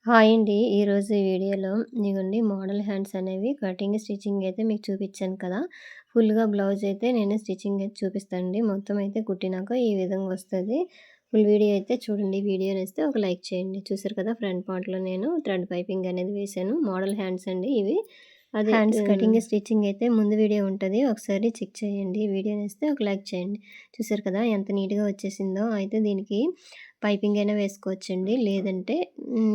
Hi అండి. ఈరోజు ఈ వీడియోలో ఇగోండి మోడల్ హ్యాండ్స్ అనేవి కటింగ్, స్టిచ్చింగ్ అయితే మీకు చూపించాను కదా! ఫుల్‌గా బ్లౌజ్ అయితే నేను స్టిచ్చింగ్ అయితే చూపిస్తానండి. మొత్తం అయితే కుట్టినాక ఈ విధంగా వస్తది. ఫుల్ వీడియో అయితే చూడండి. వీడియో నచ్చితే ఒక లైక్ చేయండి. చూసారు కదా! ఫ్రంట్ పార్ట్‌లో నేను థ్రెడ్ పైపింగ్ అనేది వేశాను. మోడల్ హ్యాండ్స్ అండి ఇవి. అదే హ్యాండ్స్ కటింగ్, స్టిచ్చింగ్ అయితే ముందు వీడియో ఉంటది. ఒకసారి చెక్ చేయండి. వీడియో నచ్చితే ఒక లైక్ చేయండి. చూసారు కదా! ఎంత నీట్‌గా వచ్చేసిందో. అయితే దీనికి పైపింగ్ అయినా వేసుకోవచ్చండి. లేదంటే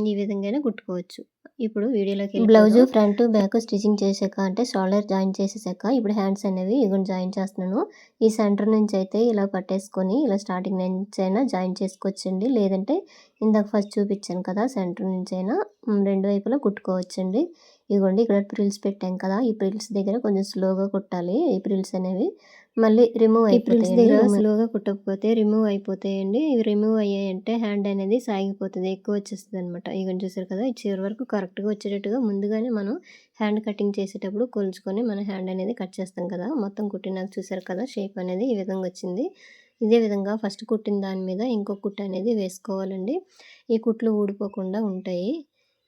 ఈ విధంగానే కుట్టుకోవచ్చు. ఇప్పుడు వీడియోలోకెళ్ళిపోదాం. బ్లౌజు ఫ్రంట్, బ్యాక్ స్టిచ్చింగ్ చేశాక అంటే షోల్డర్ జాయిన్ చేసేసాక ఇప్పుడు హ్యాండ్స్ అనేవి ఇగోండి జాయిన్ చేస్తున్నాను. ఈ సెంటర్ నుంచి అయితే ఇలా పట్టేసుకొని ఇలా స్టార్టింగ్ నుంచి అయినా జాయిన్ చేసుకోవచ్చండి. లేదంటే ఇందాక ఫస్ట్ చూపించాను కదా! సెంటర్ నుంచి అయినా 2 వైపులా కుట్టుకోవచ్చండి. ఇగోండి ఇక్కడ ప్రిల్స్ పెట్టాం కదా! ఈ ప్రిల్స్ దగ్గర కొంచెం స్లోగా కుట్టాలి. ఈ ప్రిల్స్ అనేవి మళ్ళీ రిమూవ్ అయిపోతాయండి. ప్రిల్స్ దగ్గర స్లోగా కుట్టకపోతే రిమూవ్ అయిపోతాయండి. ఇవి రిమూవ్ అయ్యాయంటే హ్యాండ్ అనేది సాగిపోతది. ఎక్కువ వచ్చేస్తదనమాట. ఇగోండి చూసారు కదా! ఈ చివరి వరకు కరెక్ట్‌గా వచ్చేటట్టుగా ముందుగానే మనం హ్యాండ్ కటింగ్ చేసేటప్పుడు కొలుచుకొని మన హ్యాండ్ అనేది కట్ చేస్తాం కదా! మొత్తం కుట్టినాక చూసారు కదా! షేప్ అనేది ఈ విధంగా వచ్చింది. ఇదే విధంగా ఫస్ట్ కుట్టిన దాని మీద ఇంకో కుట్టు అనేది వేసుకోవాలండి. ఈ కుట్లు ఊడిపోకుండా ఉంటాయి.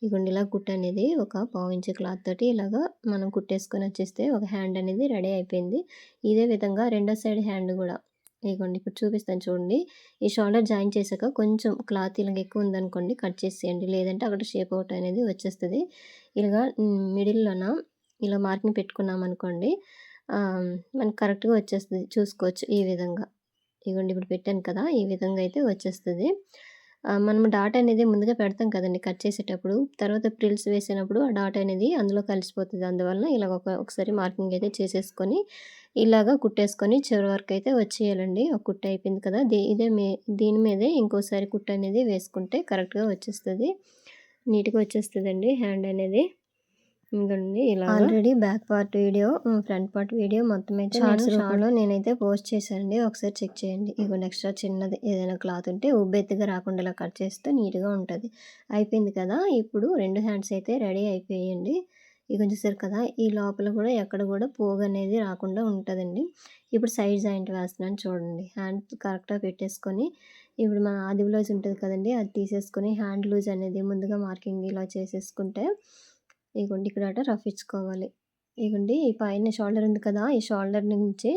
ఇగోండి ఇలా కుట్టు అనేది ఒక పావించి క్లాత్ తోటి ఇలాగా మనం కుట్టేసుకొని వచ్చేస్తే ఒక హ్యాండ్ అనేది రెడీ అయిపోయింది. ఇదే విధంగా రెండో సైడ్ హ్యాండ్ గూడా ఇగోండి ఇప్పుడు చూపిస్తాను చూడండి. ఈ షోల్డర్ జాయిన్ చేశాక కొంచెం క్లాత్ ఇలాగ ఎక్కువ ఉందనుకోండి కట్ చేసేయండి. లేదంటే అక్కడ షేప్ అవుట్ అనేది వచ్చేస్తది. ఇలాగా మిడిల్‌లోన ఇలా మార్కింగ్ పెట్టుకున్నామనుకోండి మనకి కరెక్ట్‌గా వచ్చేస్తది. చూసుకోవచ్చు ఈ విధంగా. ఇగోండి ఇప్పుడు పెట్టాను కదా! ఈ విధంగా అయితే వచ్చేస్తది. మనం డాట్ అనేది ముందుగా పెడతాం కదండీ కట్ చేసేటప్పుడు. తర్వాత ప్రిల్స్ వేసినప్పుడు ఆ డాట్ అనేది అందులో కలిసిపోతది. అందువలన ఇలాగ ఒకసారి మార్కింగ్ అయితే చేసేసుకొని ఇలాగా కుట్టేసుకొని చివరి వరకు అయితే వచ్చేయాలండి. ఒక కుట్టు అయిపోయింది కదా! దీని మీదే ఇంకోసారి కుట్టు అనేది వేసుకుంటే కరెక్ట్‌గా వచ్చేస్తది. నీట్‌గా వచ్చేస్తదండి హ్యాండ్ అనేది. ఇదండి ఇలాగా. Already back part video, front part video మొత్తం అయితే షార్ట్స్ రూపంలో నేనైతే పోస్ట్ చేశానండి. ఒకసారి చెక్ చేయండి. ఇగోండి ఎక్స్ట్రా చిన్నది ఏదైనా క్లాత్ ఉంటే ఉబ్బెత్తుగా రాకుండా ఇలా కట్ చేస్తే నీట్‌గా ఉంటది. అయిపోయింది కదా! ఇప్పుడు 2 హ్యాండ్స్ అయితే రెడీ అయిపోయాయండి. ఇగో చూసారు కదా! ఈ లోపల కూడా ఎక్కడ కూడా పోగు అనేది రాకుండా ఉంటదండి. ఇప్పుడు సైడ్ జాయింట్ వేస్తున్నాను చూడండి. హ్యాండ్ కరెక్ట్‌గా పెట్టేసుకొని ఇప్పుడు మన ఆది బ్లౌజ్ ఉంటది కదండీ! అది తీసేసుకొని హ్యాండ్ లూజ్ అనేది ముందుగా మార్కింగ్ ఇలా చేసేసుకుంటే ఇగోండి ఇక్కడట రఫ్ ఇచ్చుకోవాలి. ఇగోండి ఈ పైన షోల్డర్ ఉంది కదా! ఈ షోల్డర్ నుంచి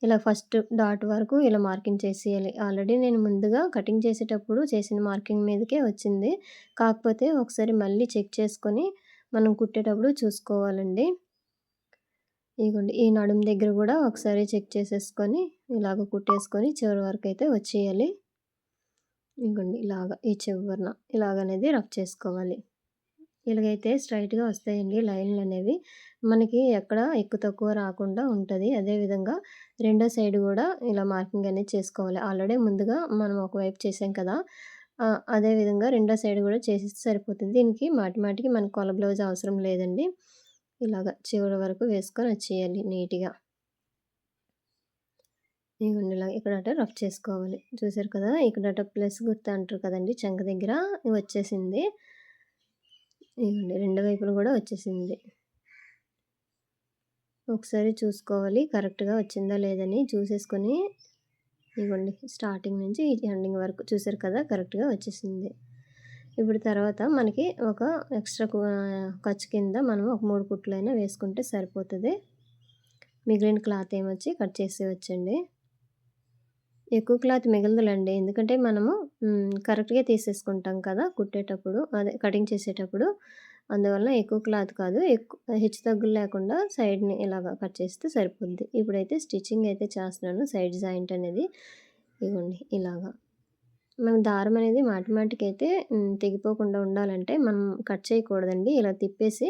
ఇలా ఫస్ట్ డాట్ వరకు ఇలా మార్కింగ్ చేసేయాలి. ఆల్రెడీ నేను ముందుగా కటింగ్ చేసేటప్పుడు చేసిన మార్కింగ్ మీదకే వచ్చింది. కాకపోతే ఒకసారి మళ్ళీ చెక్ చేసుకొని మనం కుట్టేటప్పుడు చూసుకోవాలండి. ఇగోండి ఈ నడుము దగ్గర గూడా ఒకసారి చెక్ చేసేసుకొని ఇలాగ కుట్టేసుకొని చివరి వరకైతే వచ్చేయాలి. ఇగోండి ఇలాగ ఈ చివరన ఇలాగనేది రఫ్ చేసుకోవాలి. ఇలాగైతే స్ట్రైట్‌గా వస్తాయండి లైన్‌లనేవి. మనకి ఎక్కడ ఎక్కువ తక్కువ రాకుండా ఉంటది. అదేవిధంగా రెండో సైడ్ గూడా ఇలా మార్కింగ్ అనేది చేసుకోవాలి. ఆల్రెడీ ముందుగా మనం ఒకవైపు చేసాం కదా! అదే విధంగా రెండో సైడ్ గూడా చేసేస్తే సరిపోతుంది. దీనికి మాటి మాటికి మనకు కొల బ్లౌజ్ అవసరం లేదండి. ఇలాగ చివరి వరకు వేసుకొని వచ్చేయాలి నీట్‌గా. ఇగోండి ఇలా ఇక్కడట రఫ్ చేసుకోవాలి. చూసారు కదా! ఇక్కడట ప్లస్ గుర్తు అంటారు కదండీ! చంక దగ్గర వచ్చేసింది. ఇగోండి రెండు వైపులు గూడా వచ్చేసింది. ఒకసారి చూసుకోవాలి కరెక్ట్‌గా వచ్చిందా లేదని చూసేసుకొని ఇగోండి స్టార్టింగ్ నుంచి ఎండింగ్ వరకు చూసారు కదా! కరెక్ట్‌గా వచ్చేసింది. ఇప్పుడు తర్వాత మనకి ఒక ఎక్స్ట్రా ఖర్చు కింద మనం ఒక 3 కుట్లైనా వేసుకుంటే సరిపోతది. మిగిలిన క్లాత్ ఏమొచ్చి కట్ చేసేయొచ్చండి. ఎక్కువ క్లాత్ మిగలదులెండి. ఎందుకంటే మనము కరెక్ట్‌గా తీసేసుకుంటాం కదా! కుట్టేటప్పుడు అదే కటింగ్ చేసేటప్పుడు. అందువల్ల ఎక్కువ క్లాత్ కాదు. హెచ్చు తగ్గులు లేకుండా సైడ్‌ని ఇలాగ కట్ చేస్తే సరిపోద్ది. ఇప్పుడైతే స్టిచ్చింగ్ అయితే చేస్తున్నాను. సైడ్ జాయింట్ అనేది ఇగోండి ఇలాగా. మనం దారం అనేది మాటి మాటికైతే తెగిపోకుండా ఉండాలంటే మనం కట్ చేయకూడదండి. ఇలా తిప్పేసి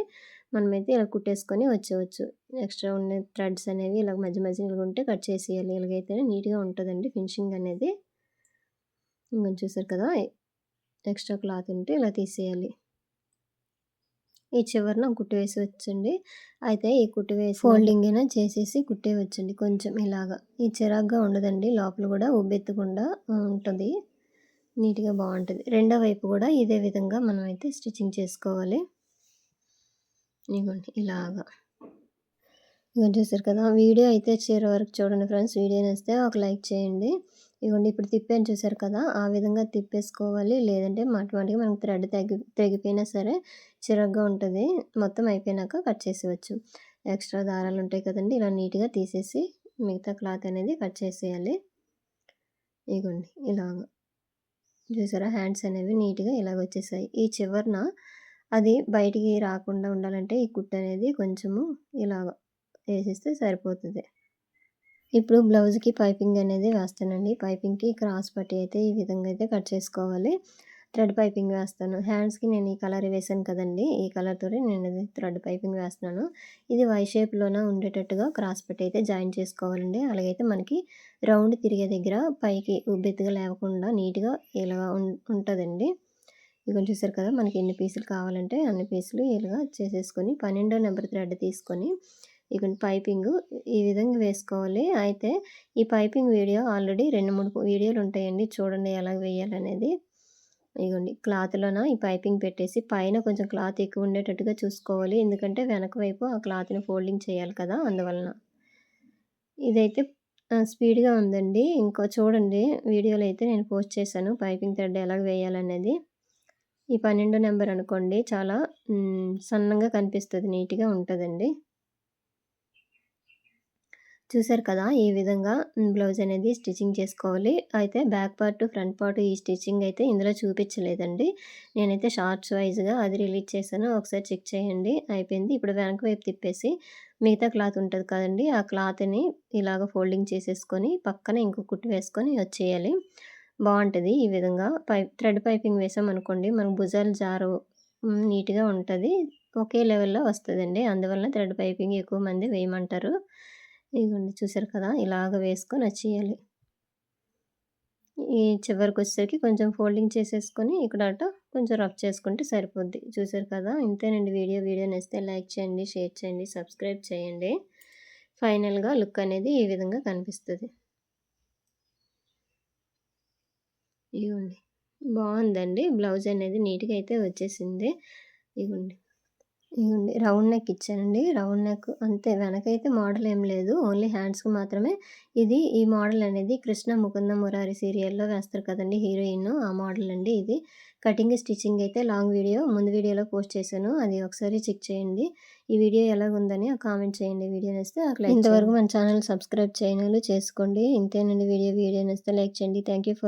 మనమైతే ఇలా కుట్టేసుకొని వచ్చేయచ్చు. ఎక్స్ట్రా ఉన్న థ్రెడ్స్ అనేవి ఇలాగ మధ్య మధ్యలో ఉంటే కట్ చేసేయాలి. ఇలాగైతేనే నీట్‌గా ఉంటదండి ఫినిషింగ్ అనేది. ఇంకొంచెం చూసారు కదా! ఎక్స్ట్రా క్లాత్ ఉంటే ఇలా తీసేయాలి. ఈ చివరన కుట్టు వేసేయొచ్చండి. అయితే ఈ కుట్టు వేసి ఫోల్డింగ్ అయినా చేసేసి కుట్టేయవచ్చండి. కొంచెం ఇలాగా. ఈ చిరాగ్గా ఉండదండి. లోపల కూడా ఉబ్బెత్తకుండా ఉంటది. నీట్‌గా బావుంటది. రెండో వైపు కూడా ఇదే విధంగా మనమైతే స్టిచ్చింగ్ చేసుకోవాలి. ఇగోండి ఇలాగా. ఇగో చూసారు కదా! వీడియో అయితే చివరి వరకు చూడండి ఫ్రెండ్స్. వీడియో నచ్చితే ఒక లైక్ చేయండి. ఇగోండి ఇప్పుడు తిప్పాను చూసారు కదా! ఆ విధంగా తిప్పేసుకోవాలి. లేదంటే మాటిమాటికి మనకు థ్రెడ్ తెగిపోయినా సరే చిరాగ్గా ఉంటది. మొత్తం అయిపోయినాక కట్ చేసేయొచ్చు. ఎక్స్‌ట్రా దారాలుంటాయి కదండీ! ఇలా నీట్‌గా తీసేసి మిగతా క్లాత్ అనేది కట్ చేసేయాలి. ఇగోండి ఇలాగ. చూసారా? హ్యాండ్స్ అనేవి నీట్‌గా ఇలాగొచ్చేసాయి. ఈ చివరన అది బయటికి రాకుండా ఉండాలంటే ఈ కుట్టనేది కొంచెము ఇలాగ ఏసేస్తే సరిపోతది. ఇప్పుడు బ్లౌజ్‌కి పైపింగ్ అనేది వేస్తానండి. పైపింగ్‌కి క్రాస్ పట్టి అయితే ఈ విధంగా అయితే కట్ చేసుకోవాలి. థ్రెడ్ పైపింగ్ వేస్తాను. హ్యాండ్స్‌కి నేను ఈ కలర్ వేసాను కదండీ! ఈ కలర్‌తోటి నేనది థ్రెడ్ పైపింగ్ వేస్తున్నాను. ఇది వై షేప్‌లోన ఉండేటట్టుగా క్రాస్ పట్టి అయితే జాయిన్ చేసుకోవాలండి. అలాగైతే మనకి రౌండ్ తిరిగే దగ్గర పైకి ఉబ్బెత్తుగా లేవకుండా నీట్‌గా ఇలా ఉంటదండి. ఇదిగోండి చూసారు కదా! మనకి ఎన్ని పీసులు కావాలంటే అన్ని పీసులు ఇలాగా చేసేసుకొని 12 నెంబర్ థ్రెడ్ తీసుకొని ఇగోండి పైపింగు ఈ విధంగా వేసుకోవాలి. అయితే ఈ పైపింగ్ వీడియో ఆల్రెడీ 2, 3 వీడియోలుంటాయండి. చూడండి ఎలా వేయాలనేది. ఇగోండి క్లాత్‌లోన ఈ పైపింగ్ పెట్టేసి పైన కొంచెం క్లాత్ ఎక్కువ ఉండేటట్టుగా చూసుకోవాలి. ఎందుకంటే వెనక వైపు ఆ క్లాత్‌ని ఫోల్డింగ్ చేయాలి కదా! అందువలన. ఇదైతే స్పీడ్‌గా ఉందండి. ఇంకో చూడండి వీడియోలో అయితే నేను పోస్ట్ చేశాను. పైపింగ్ థ్రెడ్ ఎలా వేయాలనేది. ఈ 12 నంబర్ అనుకోండి చాలా సన్నంగా కనిపిస్తది. నీట్‌గా ఉంటదండి. చూసారు కదా! ఈ విధంగా బ్లౌజ్ అనేది స్టిచ్చింగ్ చేసుకోవాలి. అయితే బ్యాక్ పార్ట్, ఫ్రంట్ పార్ట్ ఈ స్టిచ్చింగ్ అయితే ఇందులో చూపించలేదండి. నేనైతే షార్ట్స్ వైస్‌గా అది రిలీజ్ చేశాను. ఒకసారి చెక్ చేయండి. అయిపోయింది. ఇప్పుడు వెనక వైపు తిప్పేసి మిగతా క్లాత్ ఉంటది కదండీ! ఆ క్లాత్‌ని ఇలాగ ఫోల్డింగ్ చేసేసుకొని పక్కన ఇంకో కుట్టు వేసుకొని వచ్చేయాలి. బావుంటది ఈ విధంగా. థ్రెడ్ పైపింగ్ వేసామనుకోండి మనకు భుజాలు జారవు. నీట్‌గా ఉంటది. ఒకే లెవెల్‌లో వస్తదండి. అందువలన థ్రెడ్ పైపింగ్ ఎక్కువ మంది వేయమంటారు. ఇదిగోండి చూసారు కదా! ఇలాగ వేసుకొని వచ్చేయాలి. ఈ చివరికొచ్చేసరికి కొంచెం ఫోల్డింగ్ చేసేసుకొని ఇక్కడట కొంచెం రఫ్ చేసుకుంటే సరిపోద్ది. చూసారు కదా! ఇంతేనండి వీడియో. వీడియో నచ్చితే లైక్ చేయండి, షేర్ చేయండి, సబ్స్క్రైబ్ చేయండి. ఫైనల్‌గా లుక్ అనేది ఈ విధంగా కనిపిస్తది. ఇగోండి. బావుందండి. బ్లౌజ్ అనేది నీట్‌గా అయితే వచ్చేసింది. ఇగోండి. ఇగోండి రౌండ్ నెక్ ఇచ్చానండి. రౌండ్ నెక్ అంతే వెనకైతే మోడల్ ఏం లేదు. ఓన్లీ హ్యాండ్స్‌కి మాత్రమే. ఈ మోడల్ అనేది 'కృష్ణ ముకుంద మురారి' సీరియల్‌లో వేస్తారు కదండీ హీరోయిన్ ఆ మోడల్ అండి ఇది. కటింగ్, స్టిచ్చింగ్ అయితే లాంగ్ వీడియో ముందు వీడియోలో పోస్ట్ చేశాను. అది ఒకసారి చెక్ చేయండి. ఈ వీడియో ఎలాగుందని కామెంట్ చేయండి. వీడియో నచ్చితే ఒక లైక్ ఇంతవరకు మన ఛానల్ సబ్స్క్రైబ్ చేయనోళ్ళు చేసుకోండి. ఇంతేనండి వీడియో. వీడియో నచ్చితే లైక్ చేయండి. Thank you for